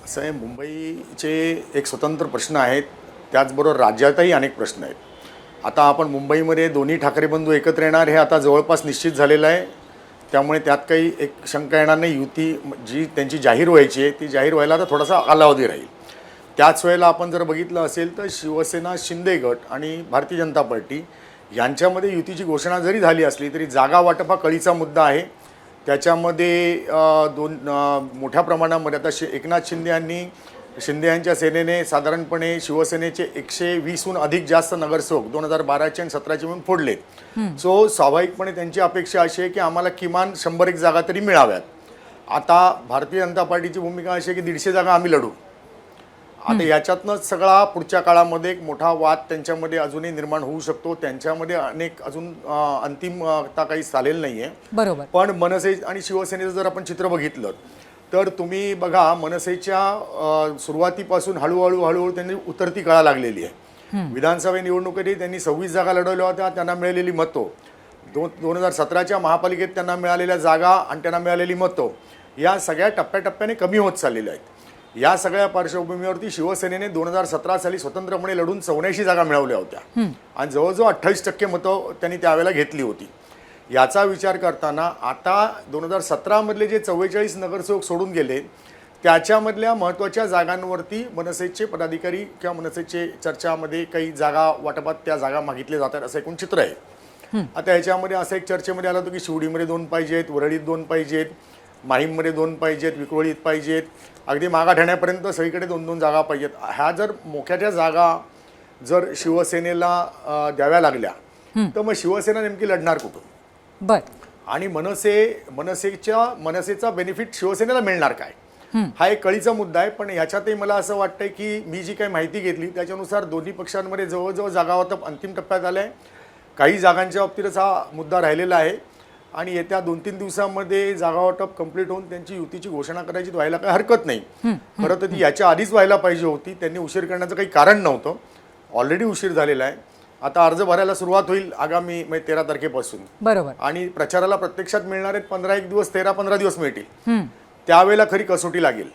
असं आहे, मुंबईचे एक स्वतंत्र प्रश्न आहेत, त्याचबरोबर राज्यातही अनेक प्रश्न आहेत. आता आपण मुंबईमध्ये दोन्ही ठाकरे बंधू एकत्र येणार हे आता जवळपास निश्चित झालेलं आहे. त्यामुळे त्यात काही एक शंका येणार नाही. युती जी त्यांची जाहीर व्हायची आहे ती जाहीर व्हायला आता थोडासा कालावधी राहील. त्याच वेळेला आपण जर बघितलं असेल तर शिवसेना, शिंदे गट आणि भारतीय जनता पार्टी यांच्यामध्ये युतीची घोषणा जरी झाली असली तरी जागा वाटप हा कळीचा मुद्दा आहे. त्याच्यामध्ये मोठ्या प्रमाणामध्ये आता एकनाथ शिंदे यांच्या सेनेने साधारणपणे शिवसेनेचे 120हून अधिक जास्त नगरसेवक 2012चे आणि 2017चे म्हणून फोडलेत. सो स्वाभाविकपणे त्यांची अपेक्षा अशी आहे की आम्हाला किमान 100 जागा तरी मिळाव्यात. आता भारतीय जनता पार्टीची भूमिका अशी आहे की 150 जागा आम्ही लढू. आता याच्यातनं सगळा पुढच्या काळामध्ये एक मोठा वाद त्यांच्यामध्ये अजूनही निर्माण होऊ शकतो. त्यांच्यामध्ये अनेक अजून अंतिमता काही चालेल नाही आहे. बरोबर. पण मनसे आणि शिवसेनेचं जर आपण चित्र बघितलं तर तुम्ही बघा, मनसेच्या सुरुवातीपासून हळूहळू त्यांनी उतरती कळा लागलेली आहे. विधानसभा निवडणुकीत त्यांनी 26 जागा लढवल्या होत्या. त्यांना मिळालेली मतं 2017च्या महापालिकेत त्यांना मिळालेल्या जागा आणि त्यांना मिळालेली मतं या सगळ्या टप्प्याटप्प्याने कमी होत चाललेल्या आहेत. या सगळ्या पार्श्वभूमीवरती शिवसेनेने 2017 साली स्वतंत्रपणे लढून 84 जागा मिळवल्या होत्या आणि जवळजवळ 28% मतं त्यांनी त्यावेळेला घेतली होती. याचा विचार करताना आता 2017 मधले जे 44 नगरसेवक सोडून गेले त्याच्यामधल्या महत्त्वाच्या जागांवरती मनसेचे पदाधिकारी किंवा मनसेचे चर्चामध्ये काही जागा वाटपात त्या जागा मागितल्या जातात असं एकूण चित्र आहे. आता याच्यामध्ये असं एक चर्चेमध्ये आलं होतं की शिवडीमध्ये 2 पाहिजेत, वरळीत 2 पाहिजेत, माहीममध्ये 2 पाहिजेत, विक्रोळीत पाहिजेत, अगदी मागाठाण्यापर्यंत सगळीकडे 2-2 जागा पाहिजेत. ह्या जर मोक्याच्या जागा जर शिवसेनेला द्याव्या लागल्या तर मग शिवसेना नेमकी लढणार कुठून? आणि मनसेचा बेनिफिट शिवसेनेला मिळणार काय, हा एक कळीचा मुद्दा आहे. पण ह्याच्यातही मला असं वाटतंय की मी जी काही माहिती घेतली त्याच्यानुसार दोन्ही पक्षांमध्ये जवळजवळ जागा वाटप अंतिम टप्प्यात आलं आहे. काही जागांच्या बाबतीतच हा मुद्दा राहिलेला आहे आणि येत्या 2-3 दिवसांमध्ये जागा वाटप कंप्लीट होऊन त्यांची युतीची घोषणा करायची व्हायला काही हरकत नाही. खरं तर ती याच्या आधीच व्हायला पाहिजे होती. त्यांनी उशीर करण्याचं काही कारण नव्हतं. ऑलरेडी उशीर झालेला आहे. आता अर्ज भरायला सुरुवात होईल आगामी 13 तारखेपासून. बरोबर. आणि प्रचाराला प्रत्यक्षात मिळणारे 15 दिवस 13-15 दिवस मिळतील. त्यावेळेला खरी कसोटी लागेल.